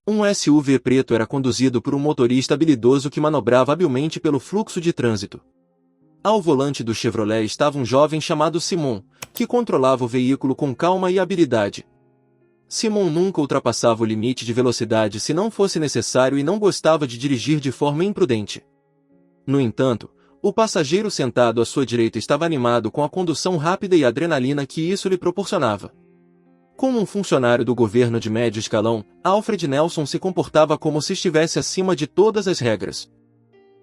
Um SUV preto era conduzido por um motorista habilidoso que manobrava habilmente pelo fluxo de trânsito. Ao volante do Chevrolet estava um jovem chamado Simon, que controlava o veículo com calma e habilidade. Simon nunca ultrapassava o limite de velocidade se não fosse necessário e não gostava de dirigir de forma imprudente. No entanto, o passageiro sentado à sua direita estava animado com a condução rápida e a adrenalina que isso lhe proporcionava. Como um funcionário do governo de médio escalão, Alfred Nelson se comportava como se estivesse acima de todas as regras.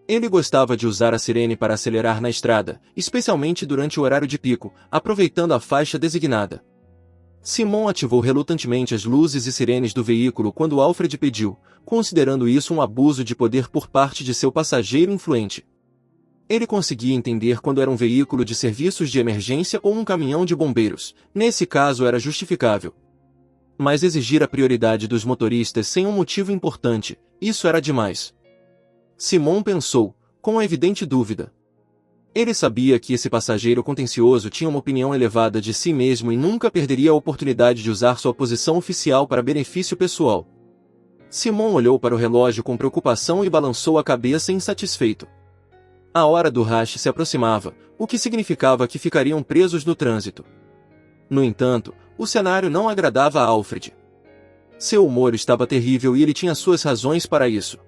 Ele gostava de usar a sirene para acelerar na estrada, especialmente durante o horário de pico, aproveitando a faixa designada. Simon ativou relutantemente as luzes e sirenes do veículo quando Alfred pediu, considerando isso um abuso de poder por parte de seu passageiro influente. Ele conseguia entender quando era um veículo de serviços de emergência ou um caminhão de bombeiros, nesse caso era justificável. Mas exigir a prioridade dos motoristas sem um motivo importante, isso era demais. Simon pensou, com evidente dúvida. Ele sabia que esse passageiro contencioso tinha uma opinião elevada de si mesmo e nunca perderia a oportunidade de usar sua posição oficial para benefício pessoal. Simon olhou para o relógio com preocupação e balançou a cabeça insatisfeito. A hora do rush se aproximava, o que significava que ficariam presos no trânsito. No entanto, o cenário não agradava a Alfred. Seu humor estava terrível e ele tinha suas razões para isso.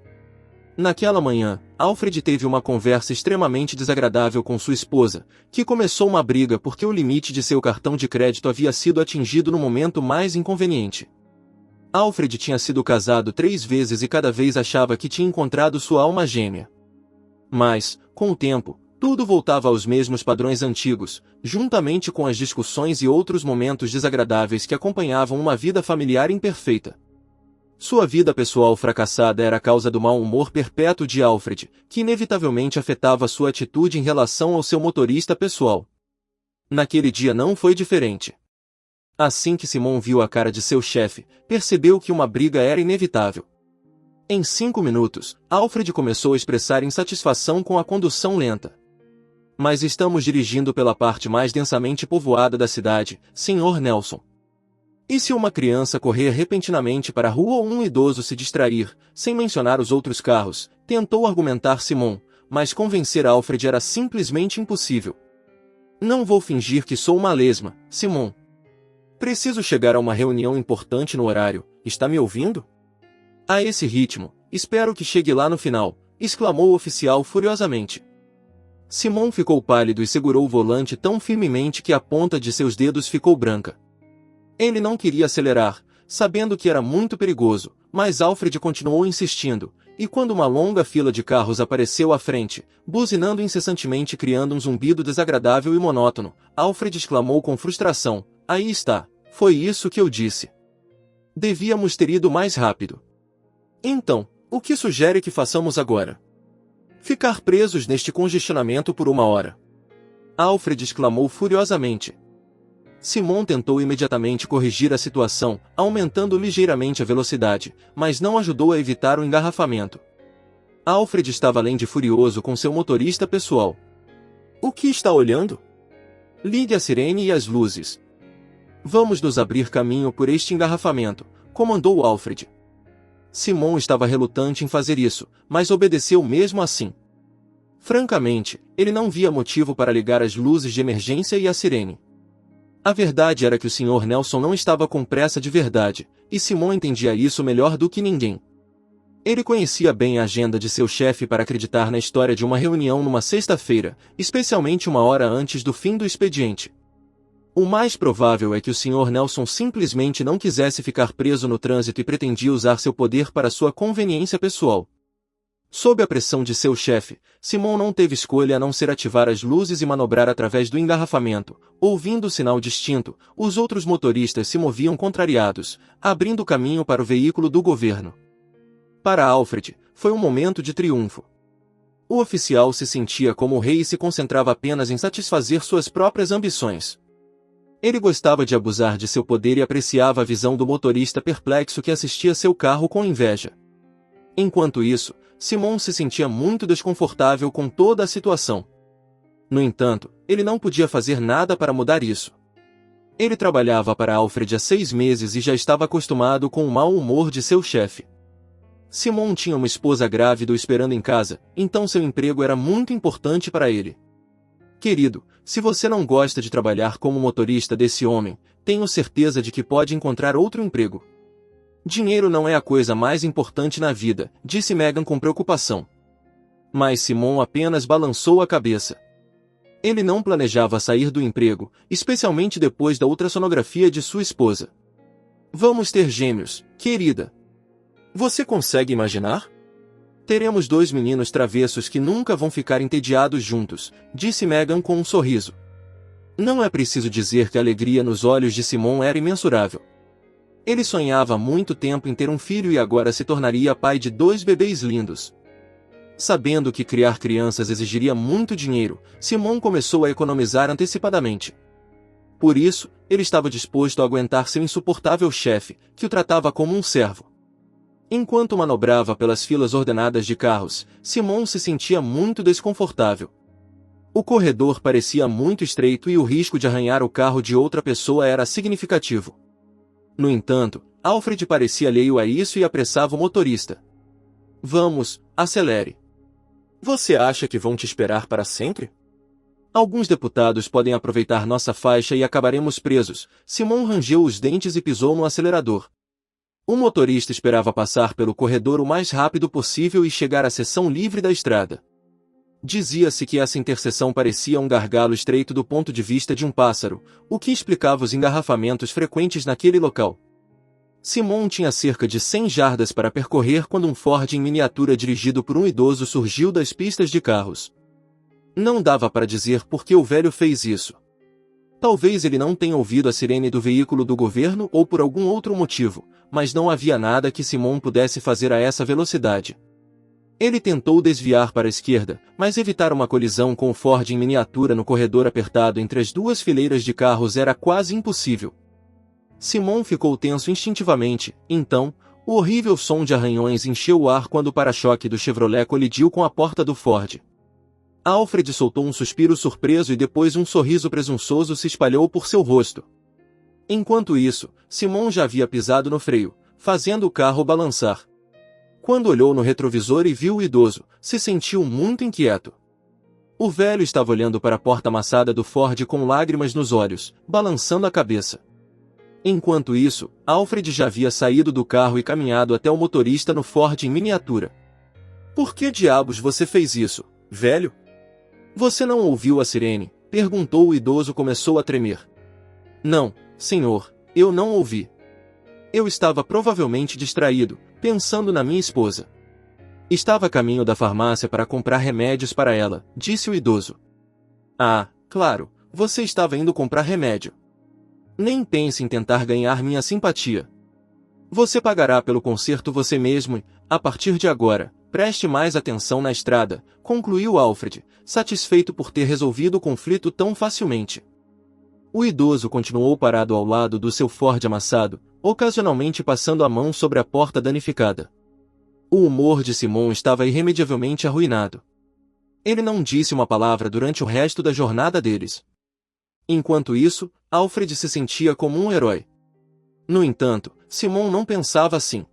Naquela manhã, Alfred teve uma conversa extremamente desagradável com sua esposa, que começou uma briga porque o limite de seu cartão de crédito havia sido atingido no momento mais inconveniente. Alfred tinha sido casado 3 vezes e cada vez achava que tinha encontrado sua alma gêmea. Mas, com o tempo, tudo voltava aos mesmos padrões antigos, juntamente com as discussões e outros momentos desagradáveis que acompanhavam uma vida familiar imperfeita. Sua vida pessoal fracassada era a causa do mau humor perpétuo de Alfred, que inevitavelmente afetava sua atitude em relação ao seu motorista pessoal. Naquele dia não foi diferente. Assim que Simon viu a cara de seu chefe, percebeu que uma briga era inevitável. Em 5 minutos, Alfred começou a expressar insatisfação com a condução lenta. Mas estamos dirigindo pela parte mais densamente povoada da cidade, Sr. Nelson. E se uma criança correr repentinamente para a rua ou um idoso se distrair, sem mencionar os outros carros, tentou argumentar Simon, mas convencer Alfred era simplesmente impossível. Não vou fingir que sou uma lesma, Simon. Preciso chegar a uma reunião importante no horário, está me ouvindo? A esse ritmo, espero que chegue lá no final, exclamou o oficial furiosamente. Simon ficou pálido e segurou o volante tão firmemente que a ponta de seus dedos ficou branca. Ele não queria acelerar, sabendo que era muito perigoso, mas Alfred continuou insistindo, e quando uma longa fila de carros apareceu à frente, buzinando incessantemente criando um zumbido desagradável e monótono, Alfred exclamou com frustração, aí está, foi isso que eu disse. Devíamos ter ido mais rápido. Então, o que sugere que façamos agora? Ficar presos neste congestionamento por 1 hora. Alfred exclamou furiosamente. Simon tentou imediatamente corrigir a situação, aumentando ligeiramente a velocidade, mas não ajudou a evitar o engarrafamento. Alfred estava além de furioso com seu motorista pessoal. O que está olhando? Ligue a sirene e as luzes. Vamos nos abrir caminho por este engarrafamento, comandou Alfred. Simon estava relutante em fazer isso, mas obedeceu mesmo assim. Francamente, ele não via motivo para ligar as luzes de emergência e a sirene. A verdade era que o Sr. Nelson não estava com pressa de verdade, e Simon entendia isso melhor do que ninguém. Ele conhecia bem a agenda de seu chefe para acreditar na história de uma reunião numa sexta-feira, especialmente 1 hora antes do fim do expediente. O mais provável é que o Sr. Nelson simplesmente não quisesse ficar preso no trânsito e pretendia usar seu poder para sua conveniência pessoal. Sob a pressão de seu chefe, Simon não teve escolha a não ser ativar as luzes e manobrar através do engarrafamento. Ouvindo o sinal distinto, os outros motoristas se moviam contrariados, abrindo caminho para o veículo do governo. Para Alfred, foi um momento de triunfo. O oficial se sentia como o rei e se concentrava apenas em satisfazer suas próprias ambições. Ele gostava de abusar de seu poder e apreciava a visão do motorista perplexo que assistia seu carro com inveja. Enquanto isso, Simon se sentia muito desconfortável com toda a situação. No entanto, ele não podia fazer nada para mudar isso. Ele trabalhava para Alfred há 6 meses e já estava acostumado com o mau humor de seu chefe. Simon tinha uma esposa grávida o esperando em casa, então seu emprego era muito importante para ele. Querido, se você não gosta de trabalhar como motorista desse homem, tenho certeza de que pode encontrar outro emprego. Dinheiro não é a coisa mais importante na vida, disse Megan com preocupação. Mas Simon apenas balançou a cabeça. Ele não planejava sair do emprego, especialmente depois da ultrassonografia de sua esposa. Vamos ter gêmeos, querida. Você consegue imaginar? Teremos 2 meninos travessos que nunca vão ficar entediados juntos, disse Megan com um sorriso. Não é preciso dizer que a alegria nos olhos de Simon era imensurável. Ele sonhava há muito tempo em ter um filho e agora se tornaria pai de 2 bebês lindos. Sabendo que criar crianças exigiria muito dinheiro, Simon começou a economizar antecipadamente. Por isso, ele estava disposto a aguentar seu insuportável chefe, que o tratava como um servo. Enquanto manobrava pelas filas ordenadas de carros, Simon se sentia muito desconfortável. O corredor parecia muito estreito e o risco de arranhar o carro de outra pessoa era significativo. No entanto, Alfred parecia alheio a isso e apressava o motorista. Vamos, acelere. Você acha que vão te esperar para sempre? Alguns deputados podem aproveitar nossa faixa e acabaremos presos. Simon rangeu os dentes e pisou no acelerador. O motorista esperava passar pelo corredor o mais rápido possível e chegar à seção livre da estrada. Dizia-se que essa interseção parecia um gargalo estreito do ponto de vista de um pássaro, o que explicava os engarrafamentos frequentes naquele local. Simon tinha cerca de 100 jardas para percorrer quando um Ford em miniatura dirigido por um idoso surgiu das pistas de carros. Não dava para dizer por que o velho fez isso. Talvez ele não tenha ouvido a sirene do veículo do governo ou por algum outro motivo, mas não havia nada que Simon pudesse fazer a essa velocidade. Ele tentou desviar para a esquerda, mas evitar uma colisão com o Ford em miniatura no corredor apertado entre as 2 fileiras de carros era quase impossível. Simon ficou tenso instintivamente, então, o horrível som de arranhões encheu o ar quando o para-choque do Chevrolet colidiu com a porta do Ford. Alfred soltou um suspiro surpreso e depois um sorriso presunçoso se espalhou por seu rosto. Enquanto isso, Simon já havia pisado no freio, fazendo o carro balançar. Quando olhou no retrovisor e viu o idoso, se sentiu muito inquieto. O velho estava olhando para a porta amassada do Ford com lágrimas nos olhos, balançando a cabeça. Enquanto isso, Alfred já havia saído do carro e caminhado até o motorista no Ford em miniatura. Por que diabos você fez isso, velho? Você não ouviu a sirene? Perguntou o idoso. Começou a tremer. Não, senhor, eu não ouvi. Eu estava provavelmente distraído, pensando na minha esposa. Estava a caminho da farmácia para comprar remédios para ela, disse o idoso. Ah, claro, você estava indo comprar remédio. Nem pense em tentar ganhar minha simpatia. Você pagará pelo conserto você mesmo e, a partir de agora, preste mais atenção na estrada, concluiu Alfred, satisfeito por ter resolvido o conflito tão facilmente. O idoso continuou parado ao lado do seu Ford amassado, ocasionalmente passando a mão sobre a porta danificada. O humor de Simon estava irremediavelmente arruinado. Ele não disse uma palavra durante o resto da jornada deles. Enquanto isso, Alfred se sentia como um herói. No entanto, Simon não pensava assim.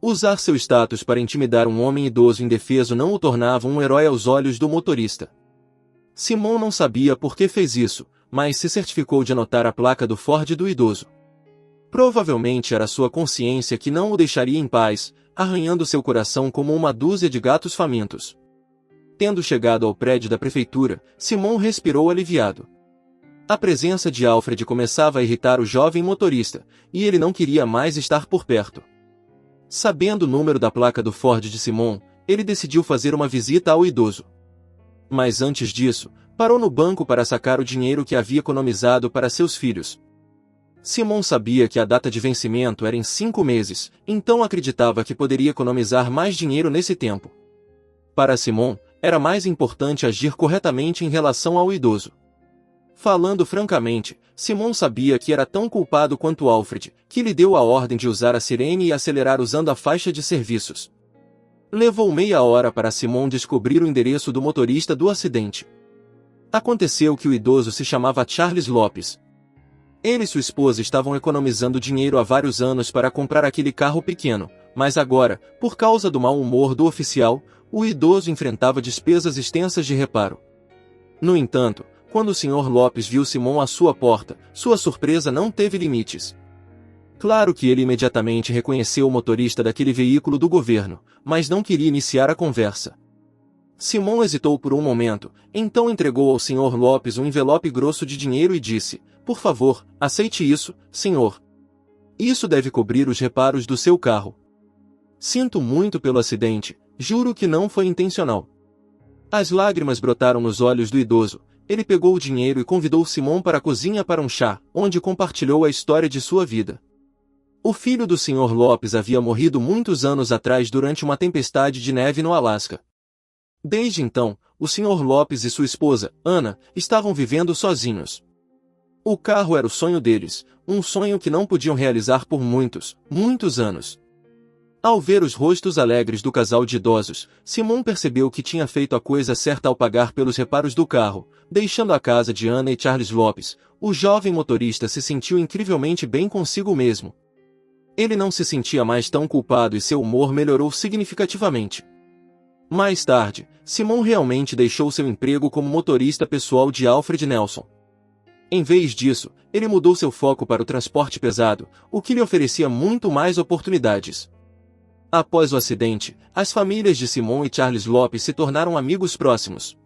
Usar seu status para intimidar um homem idoso indefeso não o tornava um herói aos olhos do motorista. Simon não sabia por que fez isso, mas se certificou de anotar a placa do Ford do idoso. Provavelmente era sua consciência que não o deixaria em paz, arranhando seu coração como uma dúzia de gatos famintos. Tendo chegado ao prédio da prefeitura, Simon respirou aliviado. A presença de Alfred começava a irritar o jovem motorista, e ele não queria mais estar por perto. Sabendo o número da placa do Ford de Simon, ele decidiu fazer uma visita ao idoso. Mas antes disso, parou no banco para sacar o dinheiro que havia economizado para seus filhos. Simon sabia que a data de vencimento era em 5 meses, então acreditava que poderia economizar mais dinheiro nesse tempo. Para Simon, era mais importante agir corretamente em relação ao idoso. Falando francamente, Simon sabia que era tão culpado quanto Alfred, que lhe deu a ordem de usar a sirene e acelerar usando a faixa de serviços. Levou meia hora para Simon descobrir o endereço do motorista do acidente. Aconteceu que o idoso se chamava Charles Lopes. Ele e sua esposa estavam economizando dinheiro há vários anos para comprar aquele carro pequeno, mas agora, por causa do mau humor do oficial, o idoso enfrentava despesas extensas de reparo. No entanto, quando o Sr. Lopes viu Simon à sua porta, sua surpresa não teve limites. Claro que ele imediatamente reconheceu o motorista daquele veículo do governo, mas não queria iniciar a conversa. Simon hesitou por um momento, então entregou ao Sr. Lopes um envelope grosso de dinheiro e disse: "Por favor, aceite isso, senhor. Isso deve cobrir os reparos do seu carro. Sinto muito pelo acidente, juro que não foi intencional." As lágrimas brotaram nos olhos do idoso. Ele pegou o dinheiro e convidou Simon para a cozinha para um chá, onde compartilhou a história de sua vida. O filho do Sr. Lopes havia morrido muitos anos atrás durante uma tempestade de neve no Alasca. Desde então, o Sr. Lopes e sua esposa, Ana, estavam vivendo sozinhos. O carro era o sonho deles, um sonho que não podiam realizar por muitos, muitos anos. Ao ver os rostos alegres do casal de idosos, Simon percebeu que tinha feito a coisa certa ao pagar pelos reparos do carro. Deixando a casa de Ana e Charles Lopes, o jovem motorista se sentiu incrivelmente bem consigo mesmo. Ele não se sentia mais tão culpado e seu humor melhorou significativamente. Mais tarde, Simon realmente deixou seu emprego como motorista pessoal de Alfred Nelson. Em vez disso, ele mudou seu foco para o transporte pesado, o que lhe oferecia muito mais oportunidades. Após o acidente, as famílias de Simon e Charles Lopes se tornaram amigos próximos.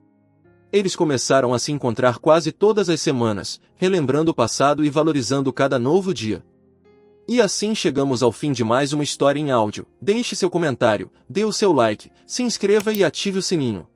Eles começaram a se encontrar quase todas as semanas, relembrando o passado e valorizando cada novo dia. E assim chegamos ao fim de mais uma história em áudio. Deixe seu comentário, dê o seu like, se inscreva e ative o sininho.